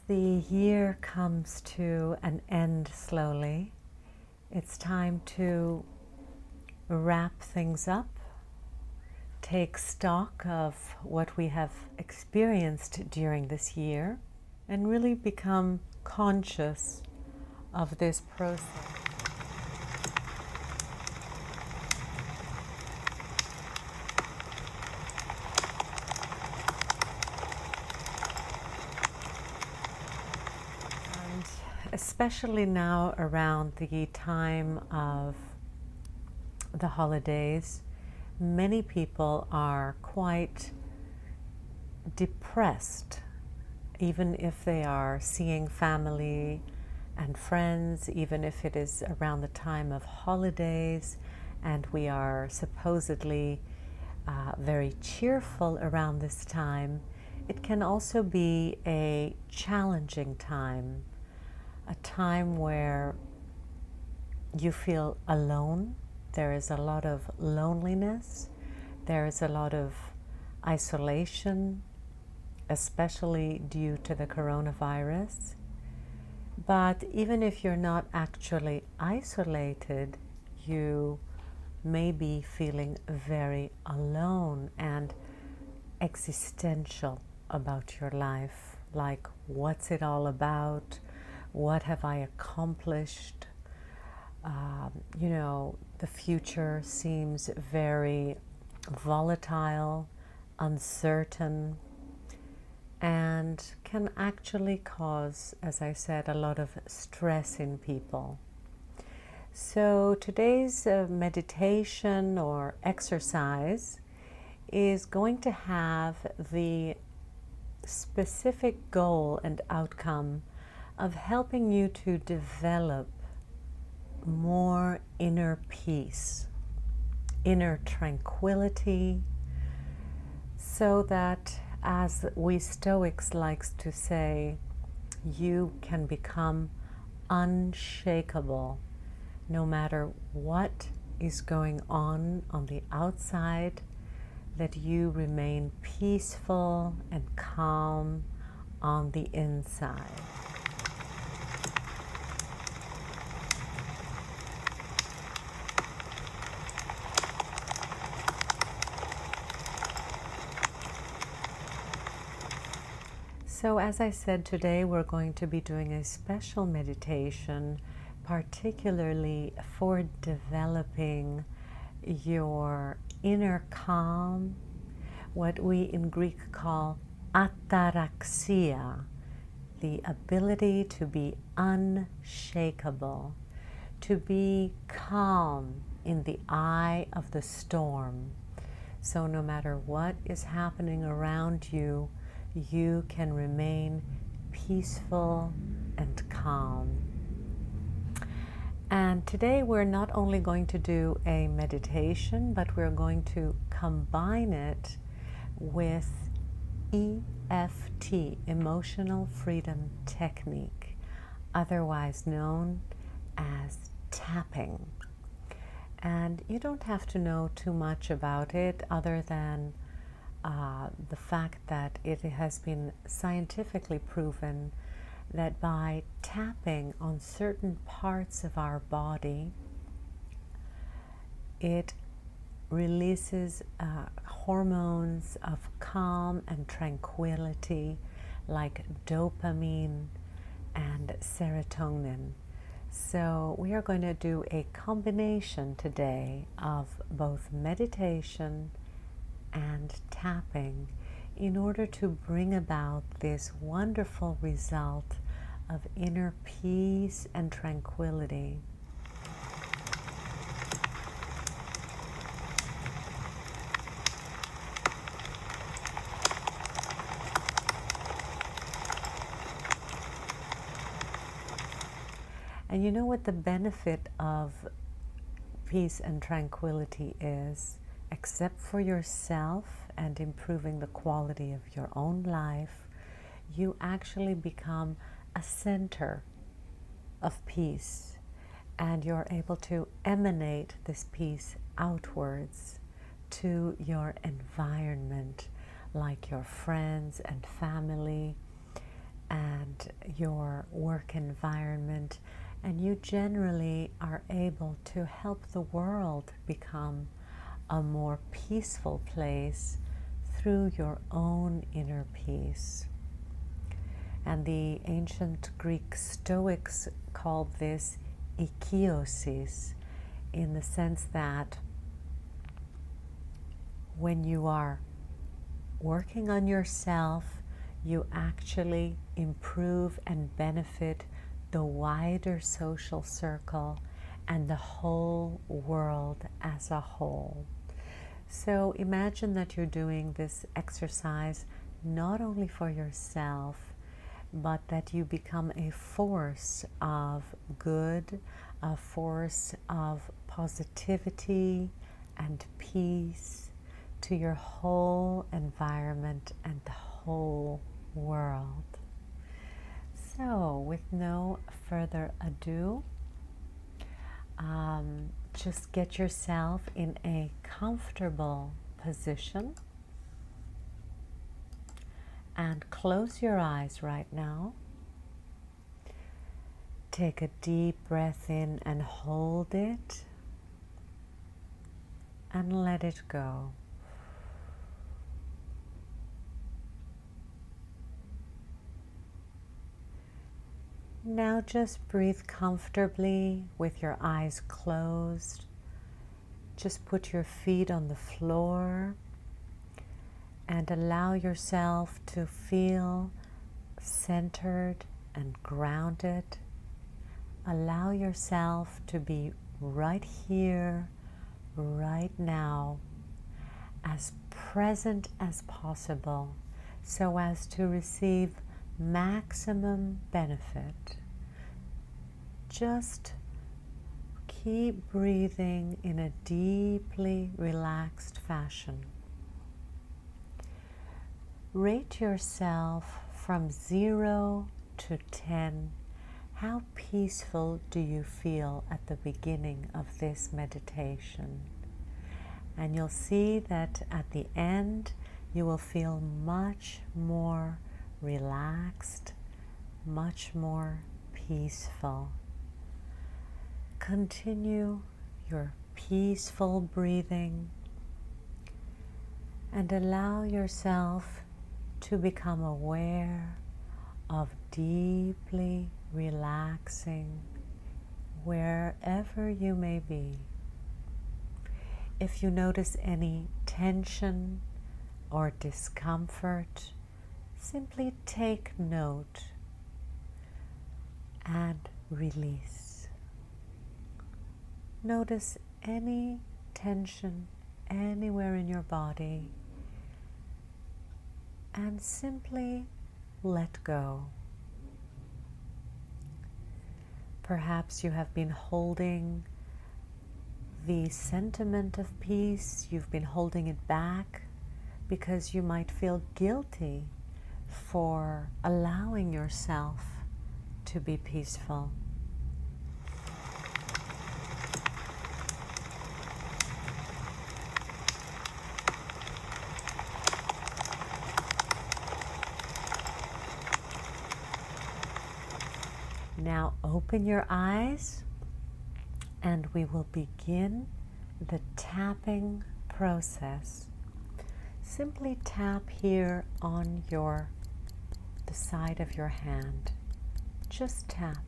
the year comes to an end slowly, it's time to wrap things up, take stock of what we have experienced during this year, and really become conscious of this process. Especially now around the time of the holidays, many people are quite depressed, even if they are seeing family and friends, even if it is around the time of holidays and we are supposedly very cheerful around this time. It can also be a challenging time. A time where you feel alone. There is a lot of loneliness. There is a lot of isolation, especially due to the coronavirus. But even if you're not actually isolated, you may be feeling very alone and existential about your life. Like, what's it all about? What have I accomplished? The future seems very volatile, uncertain, and can actually cause, as I said, a lot of stress in people. So today's meditation or exercise is going to have the specific goal and outcome of helping you to develop more inner peace, inner tranquility, so that, as we Stoics likes to say, you can become unshakable no matter what is going on the outside, that you remain peaceful and calm on the inside. So as I said, today we're going to be doing a special meditation, particularly for developing your inner calm, what we in Greek call ataraxia, the ability to be unshakable, to be calm in the eye of the storm. So no matter what is happening around you, you can remain peaceful and calm. And today we're not only going to do a meditation, but we're going to combine it with EFT, Emotional Freedom Technique, otherwise known as tapping. And you don't have to know too much about it other than the fact that it has been scientifically proven that by tapping on certain parts of our body, it releases hormones of calm and tranquility like dopamine and serotonin. So we are going to do a combination today of both meditation and tapping in order to bring about this wonderful result of inner peace and tranquility. And you know what the benefit of peace and tranquility is? Except for yourself and improving the quality of your own life, you actually become a center of peace, and you're able to emanate this peace outwards to your environment, like your friends and family, and your work environment, and you generally are able to help the world become a more peaceful place through your own inner peace. And the ancient Greek Stoics called this ikiosis, in the sense that when you are working on yourself, you actually improve and benefit the wider social circle and the whole world as a whole. So imagine that you're doing this exercise not only for yourself, but that you become a force of good, a force of positivity and peace to your whole environment and the whole world. So, with no further ado, just get yourself in a comfortable position and close your eyes right now. Take a deep breath in and hold it, and let it go. Now just breathe comfortably with your eyes closed. Just put your feet on the floor and allow yourself to feel centered and grounded. Allow yourself to be right here, right now, as present as possible, so as to receive maximum benefit. Just keep breathing in a deeply relaxed fashion. Rate yourself from 0 to 10. How peaceful do you feel at the beginning of this meditation? And you'll see that at the end, you will feel much more relaxed, much more peaceful. Continue your peaceful breathing and allow yourself to become aware of deeply relaxing wherever you may be. If you notice any tension or discomfort, simply take note and release. Notice any tension anywhere in your body and simply let go. Perhaps you have been holding the sentiment of peace, you've been holding it back because you might feel guilty for allowing yourself to be peaceful. Now open your eyes and we will begin the tapping process. Simply tap here on the side of your hand. Just tap.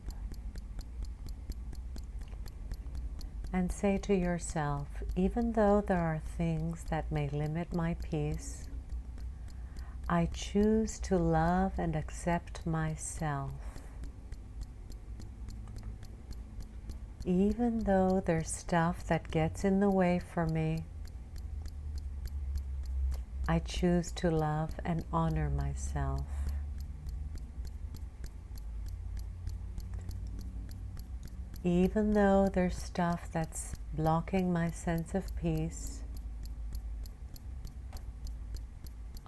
And say to yourself, even though there are things that may limit my peace, I choose to love and accept myself. Even though there's stuff that gets in the way for me, I choose to love and honor myself. Even though there's stuff that's blocking my sense of peace,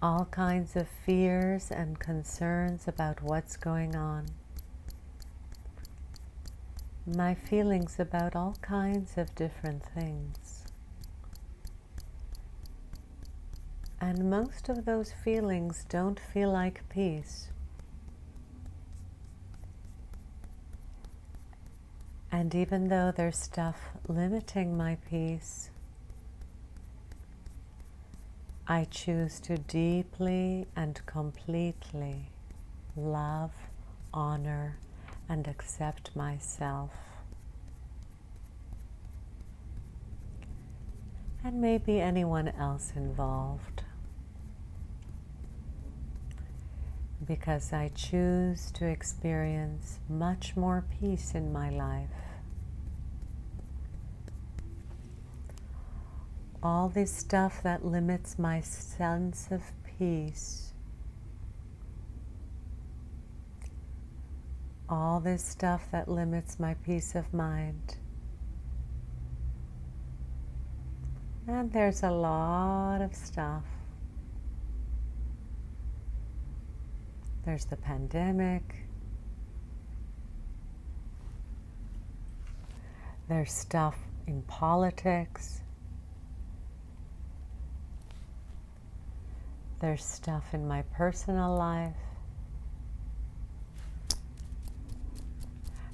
all kinds of fears and concerns about what's going on, my feelings about all kinds of different things. And most of those feelings don't feel like peace. And even though there's stuff limiting my peace, I choose to deeply and completely love, honor, and accept myself. And maybe anyone else involved. Because I choose to experience much more peace in my life. All this stuff that limits my sense of peace, all this stuff that limits my peace of mind. And there's a lot of stuff. There's the pandemic. There's stuff in politics. There's stuff in my personal life.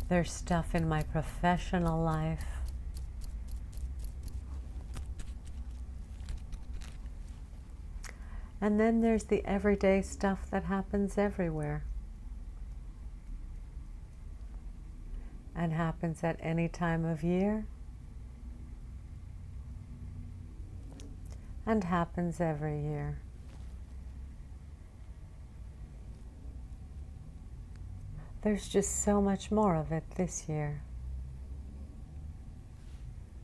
There's stuff in my professional life. And then there's the everyday stuff that happens everywhere and happens at any time of year and happens every year. There's just so much more of it this year.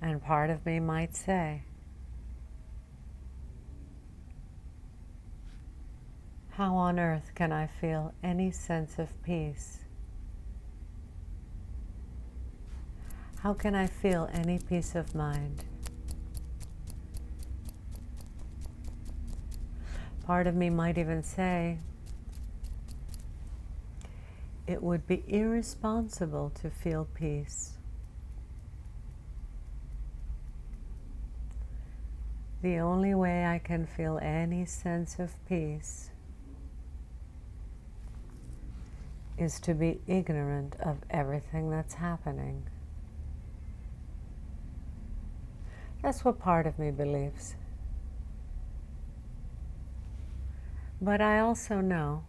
And part of me might say, how on earth can I feel any sense of peace? How can I feel any peace of mind? Part of me might even say, it would be irresponsible to feel peace. The only way I can feel any sense of peace is to be ignorant of everything that's happening. That's what part of me believes. But I also know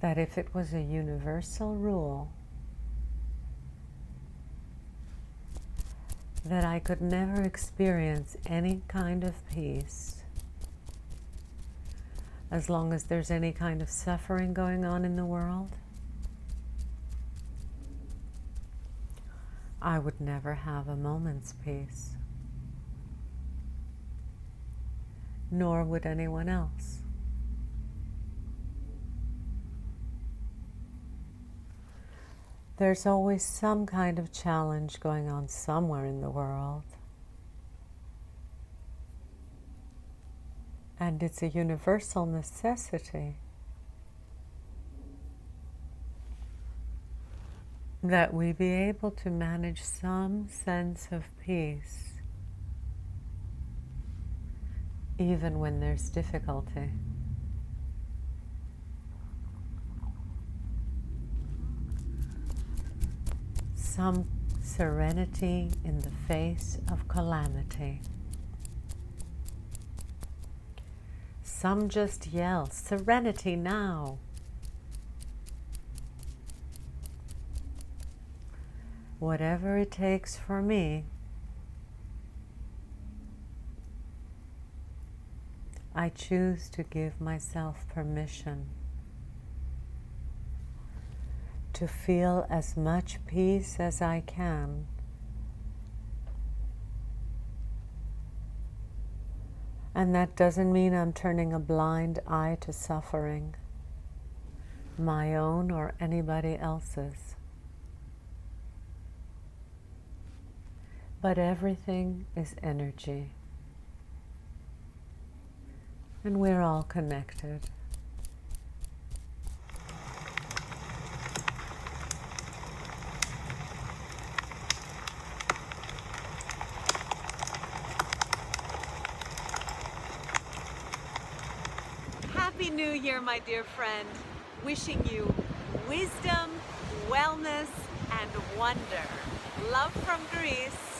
that if it was a universal rule, that I could never experience any kind of peace as long as there's any kind of suffering going on in the world, I would never have a moment's peace, nor would anyone else. There's always some kind of challenge going on somewhere in the world. And it's a universal necessity that we be able to manage some sense of peace, even when there's difficulty. Some serenity in the face of calamity. Some just yell, "Serenity now!" Whatever it takes for me, I choose to give myself permission to feel as much peace as I can. And that doesn't mean I'm turning a blind eye to suffering, my own or anybody else's. But everything is energy, and we're all connected. Happy New Year, my dear friend. Wishing you wisdom, wellness, and wonder. Love from Greece.